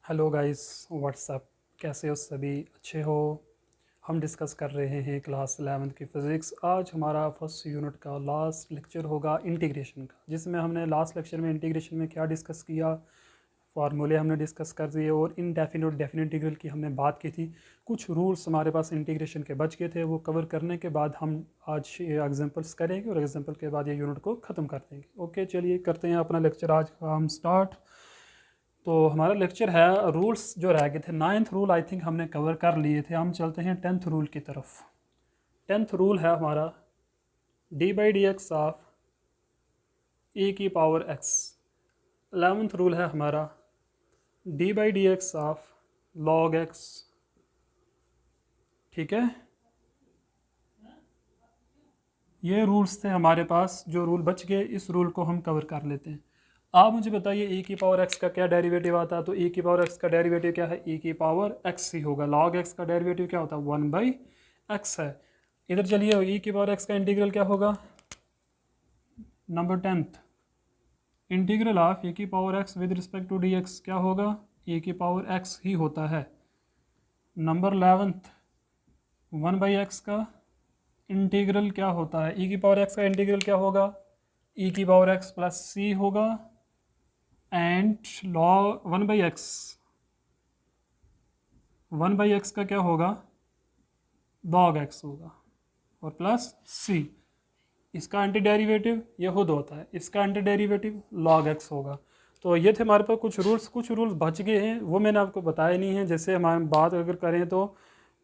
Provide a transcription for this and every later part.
Hello guys, WhatsApp. कैसे हो सभी? अच्छे हो? हम डिस्कस कर रहे हैं क्लास 11th की फ़िज़िक्स। आज हमारा फर्स्ट यूनिट का लास्ट लेक्चर होगा इंटीग्रेशन का, जिसमें हमने लास्ट लेक्चर में इंटीग्रेशन में क्या डिस्कस किया, फार्मूले हमने डिस्कस कर दिए और इनडेफिनिट और डेफिनिट इंटीग्रल की हमने बात की थी। कुछ रूल्स हमारे पास इंटीग्रेशन के बच गए थे, वो कवर करने के बाद हम आज ये एग्जांपल्स करेंगे और एग्जांपल के बाद ये यूनिट को ख़त्म कर देंगे। ओके, चलिए करते हैं अपना लेक्चर आज का हम स्टार्ट। तो हमारा लेक्चर है, रूल्स जो रह गए थे, 9th रूल आई थिंक हमने कवर कर लिए थे। हम चलते हैं 10th रूल की तरफ। 10th रूल है हमारा d by d x of ए की पावर एक्स। 11th रूल है हमारा d by d x of log x. ठीक है, ये रूल्स थे हमारे पास। जो रूल बच गए इस रूल को हम कवर कर लेते हैं। आप मुझे बताइए ए की पावर एक्स का क्या डेरिवेटिव आता है। तो ए की पावर एक्स का डेरिवेटिव क्या है? ए की पावर एक्स ही होगा। लॉग एक्स का डेरिवेटिव क्या होता है? 1/x है। इधर चलिए, ए की पावर एक्स का इंटीग्रल क्या होगा? नंबर 10th, इंटीग्रल ऑफ ए की power X with respect to D X क्या होगा? ए की पावर एक्स ही होता है। नंबर 11th, 1/x का इंटीग्रल क्या होता है? ई की पावर एक्स का इंटीग्रल क्या होगा? ई की पावर एक्स प्लस सी होगा एंड लॉग 1/x का क्या होगा? लॉग एक्स होगा और प्लस सी। इसका एंटी डेरिवेटिव ये खुद होता है, इसका एंटी डेरिवेटिव लॉग एक्स होगा। तो ये थे हमारे पास कुछ रूल्स बच गए हैं, वो मैंने आपको बताया नहीं है। जैसे हमारे बात अगर करें तो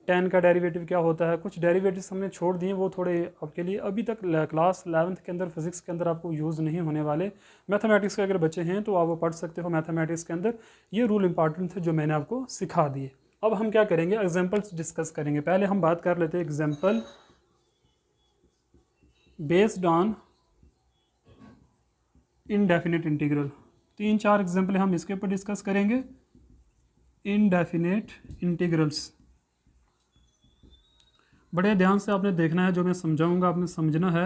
10 का डेरिवेटिव क्या होता है, कुछ डेरिवेटिव्स हमने छोड़ दिए, वो थोड़े आपके लिए अभी तक क्लास 11th के अंदर फिजिक्स के अंदर आपको यूज़ नहीं होने वाले। मैथमेटिक्स के अगर बच्चे हैं तो आप वो पढ़ सकते हो। मैथमेटिक्स के अंदर ये रूल इंपॉर्टेंट थे जो मैंने आपको सिखा दिए। अब हम क्या करेंगे, एग्जाम्पल्स डिस्कस करेंगे। पहले हम बात कर लेते हैं example based on indefinite integral. 3-4 example हम इसके ऊपर डिस्कस करेंगे, इनडेफिनिट इंटीग्रल्स। बड़े ध्यान से आपने देखना है, जो मैं समझाऊंगा आपने समझना है।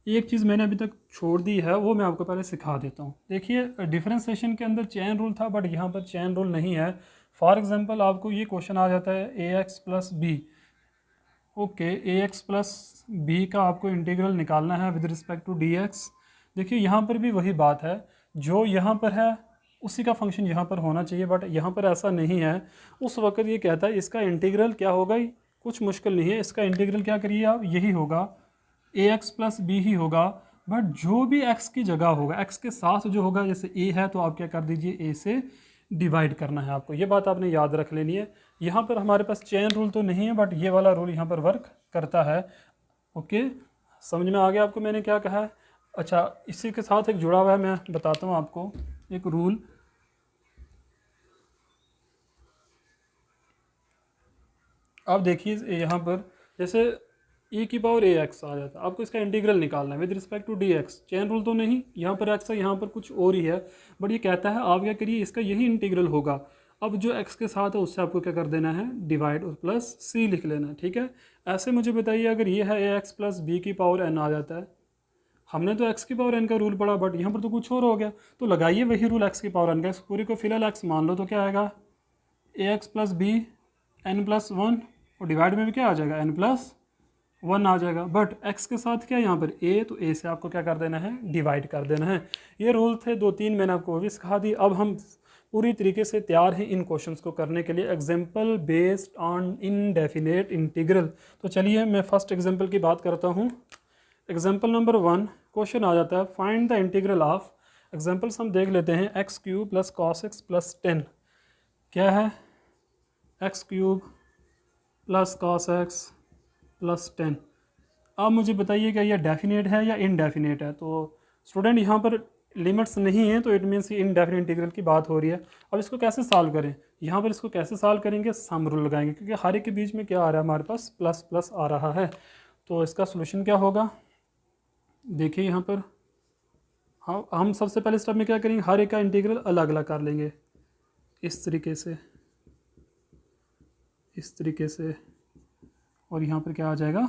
एक चीज़ मैंने अभी तक छोड़ दी है, वो मैं आपको पहले सिखा देता हूँ। देखिए, डिफरेंशिएशन के अंदर चेन रूल था, बट यहाँ पर चेन रूल नहीं है। फॉर एग्जांपल आपको ये क्वेश्चन आ जाता है A x plus B. Okay, A x plus B का आपको इंटीग्रल निकालना है with respect to D X. देखिए, यहाँ पर भी वही बात है, जो यहाँ पर है उसी का फंक्शन यहाँ पर होना चाहिए, बट यहाँ पर ऐसा नहीं है। उस वक्त ये कहता है इसका इंटीग्रल क्या होगा, कुछ मुश्किल नहीं है। इसका इंटीग्रल क्या करिए आप, यही होगा, ए एक्स प्लस बी ही होगा। बट जो भी एक्स की जगह होगा, एक्स के साथ जो होगा, जैसे ए है तो आप क्या कर दीजिए, ए से डिवाइड करना है आपको। ये बात आपने याद रख लेनी है। यहाँ पर हमारे पास चेन रूल तो नहीं है, बट ये वाला रूल यहाँ पर वर्क करता है। ओके, समझ में आ गया आपको मैंने क्या कहा है? अच्छा, इसी के साथ एक जुड़ा हुआ है, मैं बताता हूँ आपको एक रूल। अब देखिए यहाँ पर, जैसे e की पावर ए एक्स आ जाता है, आपको इसका इंटीग्रल निकालना है with respect to D X. Chain rule तो नहीं, यहाँ पर एक्स है, यहाँ पर कुछ और ही है, बट ये कहता है आप क्या करिए, इसका यही इंटीग्रल होगा। अब जो एक्स के साथ है उससे आपको क्या कर देना है, डिवाइड और प्लस सी लिख लेना है। ठीक है, ऐसे मुझे बताइए, अगर ये है ए एक्स प्लस बी की पावर एन आ जाता है, हमने तो एक्स की पावर एन का रूल पढ़ा, बट यहाँ पर तो कुछ और हो गया। तो लगाइए वही रूल एक्स की पावर एन का, इस पूरे को फिलहाल एक्स मान लो, तो क्या आएगा, a x plus b n plus one, और डिवाइड में भी क्या आ जाएगा, एन प्लस वन आ जाएगा। बट x के साथ क्या है यहाँ पर a, तो a से आपको क्या कर देना है, डिवाइड कर देना है। ये रूल थे 2-3, मैंने आपको वो भी सिखा दी। अब हम पूरी तरीके से तैयार हैं इन क्वेश्चंस को करने के लिए, example based on indefinite integral. तो चलिए मैं फर्स्ट एग्जाम्पल की बात करता हूँ। एग्जाम्पल नंबर 1, क्वेश्चन आ जाता है find the integral of, examples हम देख लेते हैं, x cube plus cos x plus 10। क्या है, x cube plus cos x plus 10। अब मुझे बताइए क्या ये डेफिनेट है या इनडेफिनेट है। तो स्टूडेंट यहाँ पर लिमिट्स नहीं है, तो इट मीन्स कि इनडेफिनेट इंटीग्रल की बात हो रही है। अब इसको कैसे सॉल्व करें, यहाँ पर इसको कैसे सॉल्व करेंगे, सम रूल लगाएंगे, क्योंकि हर एक के बीच में क्या आ रहा है, हमारे पास प्लस प्लस आ रहा है। तो इसका सोल्यूशन क्या होगा, देखिए यहाँ पर हम सबसे पहले स्टेप में क्या करेंगे, हर एक का इंटीग्रल अलग अलग कर लेंगे, इस तरीके से, इस तरीके से, और यहाँ पर क्या आ जाएगा,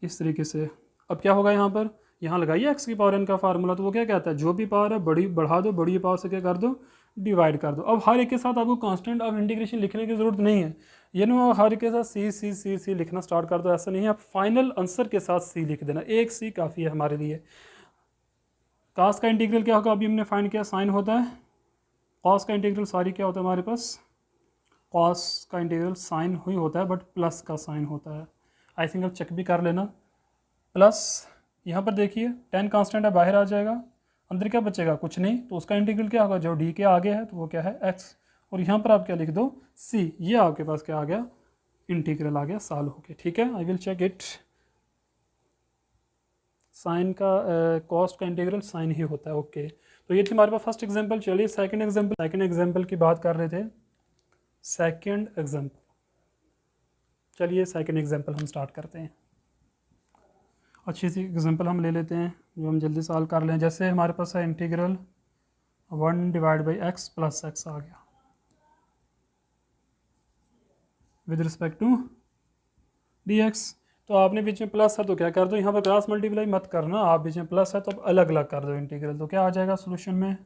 इस तरीके से। अब क्या होगा, यहाँ पर, यहाँ लगाइए एक्स की पावर एन का फार्मूला, तो वो क्या कहता है, जो भी पावर है बड़ी बढ़ा दो, बड़ी पावर से क्या कर दो, डिवाइड कर दो। अब हर एक के साथ आपको कांस्टेंट ऑफ इंटीग्रेशन लिखने की ज़रूरत नहीं है, ये ना हर एक के साथ सी सी सी सी लिखना स्टार्ट कर दो, ऐसा नहीं है। आप फाइनल आंसर के साथ सी लिख देना, एक सी काफ़ी है हमारे लिए। कास का इंटीग्रल क्या होगा, अभी हमने फाइंड किया साइन होता है। कॉस का इंटीग्रल सॉरी क्या होता है हमारे पास, कॉस का इंटीग्रल साइन ही होता है बट प्लस का साइन होता है। आई थिंक आप चेक भी कर लेना। प्लस यहाँ पर देखिए 10 कांस्टेंट है, बाहर आ जाएगा, अंदर क्या बचेगा, कुछ नहीं, तो उसका इंटीग्रल क्या होगा, जो डी के आगे है तो वो क्या है x, और यहाँ पर आप क्या लिख दो c, ये आपके पास क्या आ गया, इंटीग्रल आ गया सॉल्व होके। ठीक है, I will check it. Sine का कॉस्ट का इंटीग्रल साइन ही होता है। ओके, तो ये थी हमारे पास फर्स्ट एग्जांपल। चलिए सेकंड एग्जांपल की बात कर रहे थे। सेकंड एग्जांपल, चलिए सेकंड एग्जांपल हम स्टार्ट करते हैं। अच्छी सी एग्जांपल हम ले लेते हैं जो हम जल्दी सॉल्व कर लें। जैसे हमारे पास है integral 1 divide by x plus x आ गया with respect to D x. तो आपने बीच में प्लस है तो क्या कर दो, यहाँ पर क्रॉस मल्टीप्लाई मत करना, आप बीच में प्लस है तो अब अलग अलग कर दो इंटीग्रल। तो क्या आ जाएगा सोल्यूशन में,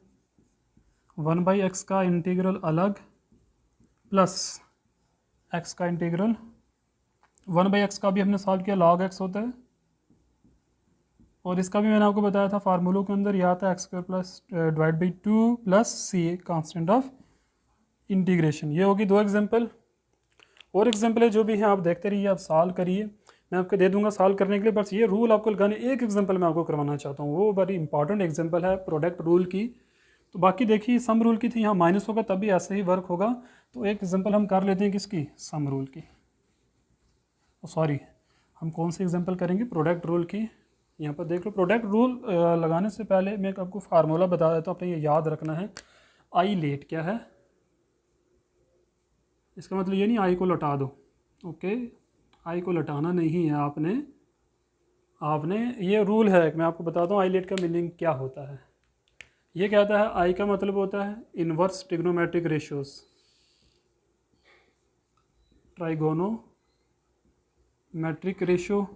1 बाई एक्स का इंटीग्रल अलग प्लस एक्स का इंटीग्रल। 1 बाई एक्स का भी हमने सॉल्व किया, लॉग एक्स होता है, और इसका भी मैंने आपको बताया था फार्मूलों के अंदर, यह आता है X square plus divide by 2 plus C constant of integration. ये होगी दो एग्जांपल। और एग्जांपल है जो भी है आप देखते रहिए, आप सॉल्व करिए, मैं आपको दे दूंगा सॉल्व करने के लिए, बस ये रूल आपको लगाने, एक एग्जांपल मैं आपको करवाना चाहता हूँ, वो बड़ी इंपॉर्टेंट एग्जांपल है प्रोडक्ट रूल की। तो बाकी देखिए सम रूल की थी, यहाँ माइनस होगा तब भी ऐसे ही वर्क होगा। तो एक एग्जांपल हम कर लेते हैं किसकी, सम रूल की, सॉरी हम कौन सी एग्जांपल करेंगे, प्रोडक्ट रूल की। यहाँ पर देख लो, प्रोडक्ट रूल लगाने से पहले मैं आपको फार्मूला बता देता हूँ, आपने ये याद रखना है। आई लेट क्या है, इसका मतलब ये नहीं आई को लटा दो, ओके, आई को लटाना नहीं है आपने ये रूल है, मैं आपको बताता हूँ आई लेट का मीनिंग क्या होता है। ये कहता है आई का मतलब होता है inverse trigonometric ratios, trigonometric ratio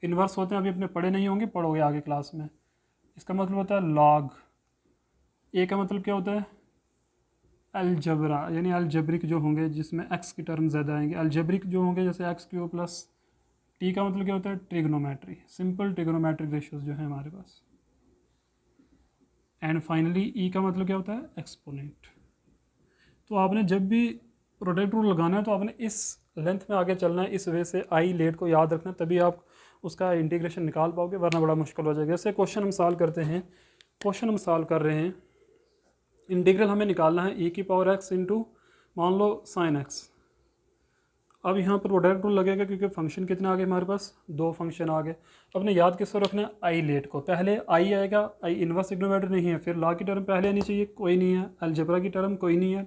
inverse होते हैं, अभी अपने पढ़े नहीं होंगे, पढ़ोगे आगे क्लास में। इसका मतलब होता है लॉग। ए का मतलब क्या होता है, अलजबरा, यानी अलजब्रिक जो होंगे जिसमें एक्स की टर्म ज़्यादा आएंगे, अलजब्रिक जो होंगे जैसे एक्स क्यू प्लस। टी का मतलब क्या होता है, ट्रिग्नोमेट्री, सिंपल ट्रिग्नोमेट्रिक रेशियोज जो है हमारे पास। एंड फाइनली ई का मतलब क्या होता है, एक्सपोनेंट। तो आपने जब भी प्रोडक्ट रूल लगाना है तो आपने इस लेंथ में आगे चलना है, इस वे से आई लेट को याद रखना, तभी आप उसका इंटीग्रेशन निकाल पाओगे, वरना बड़ा मुश्किल हो जाएगा। जैसे क्वेश्चन हम सॉल्व करते हैं, क्वेश्चन हम सॉल्व कर रहे हैं, इंटीग्रल हमें निकालना है e की पावर x इंटू मान लो साइन x। अब यहाँ पर प्रोडक्ट रूल लगेगा क्योंकि फंक्शन कितने आ गए हमारे पास, दो फंक्शन आ गए। अपने याद किसको रखना है, आई लेट को। पहले आई आएगा, आई इनवर्स ट्रिग्नोमेट्री नहीं है, फिर लॉ की टर्म पहले आनी चाहिए, कोई नहीं है, अलजेब्रा की टर्म कोई नहीं है,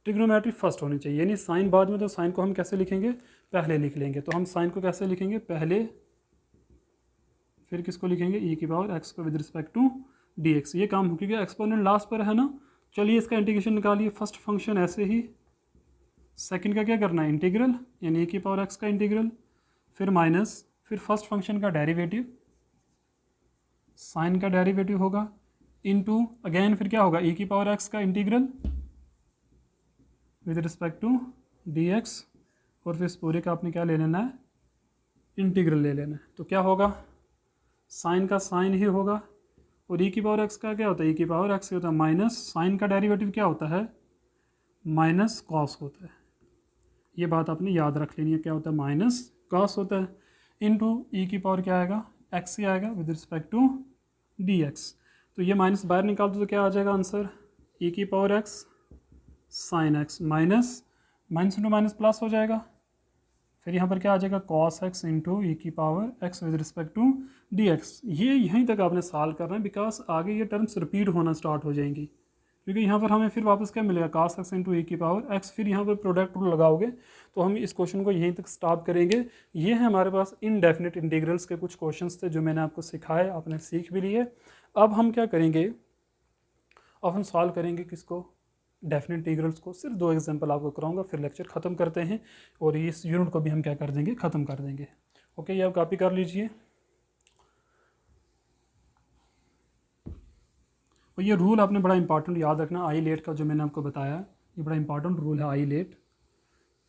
ट्रिग्नोमेट्री फर्स्ट होनी चाहिए, यानी साइन बाद में। तो साइन को हम कैसे लिखेंगे, पहले लिख लेंगे। तो हम साइन को कैसे लिखेंगे, पहले, फिर किसको लिखेंगे, e की पावर x को विद रिस्पेक्ट टू dx। ये काम हो, क्योंकि एक्सपोनेंट लास्ट पर है ना। चलिए इसका इंटीग्रेशन निकालिए, फर्स्ट फंक्शन ऐसे ही, सेकंड का क्या करना है, इंटीग्रल, यानी e की पावर x का इंटीग्रल, फिर माइनस, फिर फर्स्ट फंक्शन का डेरिवेटिव, साइन का डेरिवेटिव होगा, इनटू अगेन फिर क्या होगा, e की पावर x का integral with respect to dx, और फिर इस पूरे का आपने क्या ले लेना है, इंटीग्रल ले लेना है। तो क्या होगा, साइन का साइन ही होगा, और e की पावर x का क्या होता है, e की पावर x होता है माइनस, साइन का डेरिवेटिव क्या होता है, माइनस कॉस होता है। ये बात आपने याद रख लेनी है, क्या होता है, माइनस कॉस होता है, इनटू e की पावर क्या आएगा, x ही आएगा विद रिस्पेक्ट टू dx। तो ये माइनस बाहर निकाल दो तो क्या आ जाएगा आंसर, e की power x sine x minus minus into minus plus हो जाएगा, फिर यहाँ पर क्या आ जाएगा, कॉस एक्स इंटू ई की power X with respect to D X. ये यहीं तक आपने सॉल्व करना है, बिकॉज आगे ये टर्म्स रिपीट होना स्टार्ट हो जाएंगी, क्योंकि यहाँ पर हमें फिर वापस क्या मिलेगा, कॉस एक्स इंटू ई की पावर एक्स। फिर यहाँ पर प्रोडक्ट रूल लगाओगे तो हम इस क्वेश्चन को यहीं तक स्टॉप करेंगे। ये है हमारे पास इनडेफिनिट इंटीग्रल्स के कुछ क्वेश्चन थे जो मैंने आपको सिखाए, आपने सीख भी लिए। अब हम क्या करेंगे, अब हम सॉल्व करेंगे किसको, डेफिनेट इंटीग्रल्स को। सिर्फ दो एग्जांपल आपको कराऊंगा, फिर लेक्चर ख़त्म करते हैं, और इस यूनिट को भी हम क्या कर देंगे, ख़त्म कर देंगे। ओके, ये आप कॉपी कर लीजिए। और ये रूल आपने बड़ा इंपॉर्टेंट याद रखना, आई लेट का जो मैंने आपको बताया, ये बड़ा इंपॉर्टेंट रूल है आई लेट।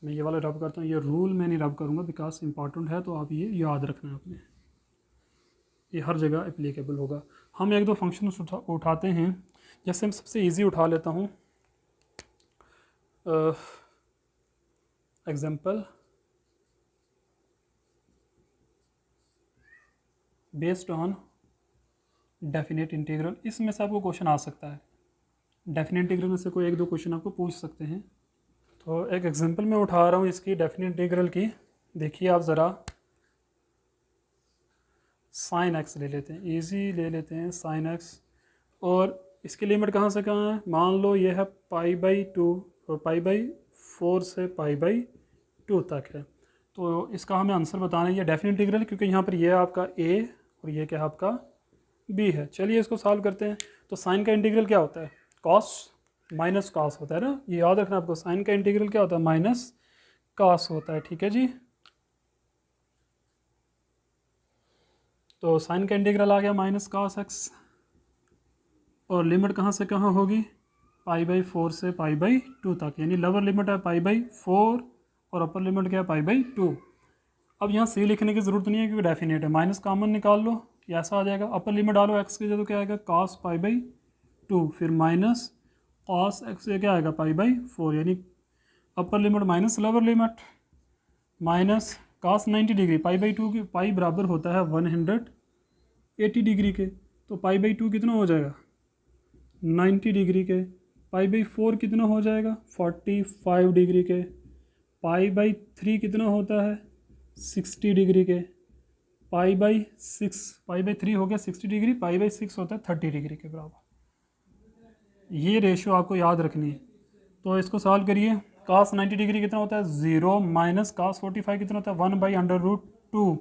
मैं ये वाला रब करता हूँ, ये रूल मैं नहीं रब करूँगा बिकॉज इंपॉर्टेंट है, तो आप ये याद रखना आपने, ये हर जगह एप्लीकेबल होगा। हम एक दो फंक्शन उठाते हैं, जैसे हम सबसे इजी उठा लेता हूँ example based on definite integral. इसमें से आपको क्वेश्चन आ सकता है, डेफिनेट इंटीग्रल में से कोई एक दो क्वेश्चन आपको पूछ सकते हैं। तो एक एग्जांपल मैं उठा रहा हूँ इसकी डेफिनेट इंटीग्रल की। देखिए आप ज़रा साइन एक्स ले लेते हैं, इजी ले लेते हैं साइन एक्स, और इसकी लिमिट कहाँ से कहाँ है, मान लो ये है π/2 और π/4 से π/2 तक है। तो इसका हमें आंसर बताना है, ये डेफिनेट इंटीग्रल, क्योंकि यहाँ पर ये आपका a और ये क्या आपका b है। चलिए इसको सॉल्व करते हैं। तो साइन का इंटीग्रल क्या होता है, कॉस माइनस कॉस होता है ना, ये याद रखना आपको, साइन का इंटीग्रल क्या होता है, माइनस कॉस होता है। ठीक है जी, तो साइन का इंटीग्रल आ गया माइनस कॉस एक्स, और लिमिट कहाँ से कहाँ होगी, π/4 से π/2 तक, यानी लोअर लिमिट है π/4 और अपर लिमिट क्या है π/2। अब यहाँ सी लिखने की ज़रूरत नहीं है क्योंकि डेफिनेट है, माइनस कॉमन निकाल लो, ये ऐसा आ जाएगा। अपर लिमिट डालो एक्स की जगह, क्या आएगा cos π/2, फिर माइनस cos एक्स से क्या आएगा π/4, यानी upper limit minus lower limit, minus cos 90 degree, π/2 की पाई बराबर होता है 180 डिग्री के, तो π/2 कितना हो जाएगा 90 डिग्री के, π/4 कितना हो जाएगा 45 डिग्री के, π/3 कितना होता है 60 डिग्री के, π/3 हो गया 60 डिग्री, π/6 होता है 30 डिग्री के बराबर। ये रेशियो आपको याद रखनी है। तो इसको सॉल्व करिए, cos 90 डिग्री कितना होता है 0, माइनस cos 45 कितना होता है 1/√2,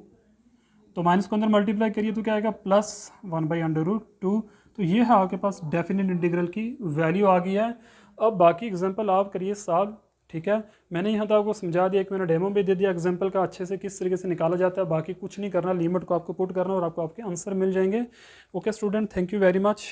तो माइनस को अंदर मल्टीप्लाई करिए तो क्या आएगा प्लस 1/√2। तो ये है आपके पास डेफिनेट इंटीग्रल की वैल्यू आ गई है। अब बाकी एग्जांपल आप करिए सॉल्व, ठीक है। मैंने यहाँ तो आपको समझा दिया, एक मैंने डेमो भी दे दिया एग्जांपल का, अच्छे से किस तरीके से निकाला जाता है। बाकी कुछ नहीं करना, लिमिट को आपको पुट करना और आपको आपके आंसर मिल जाएंगे। Okay student, thank you very much.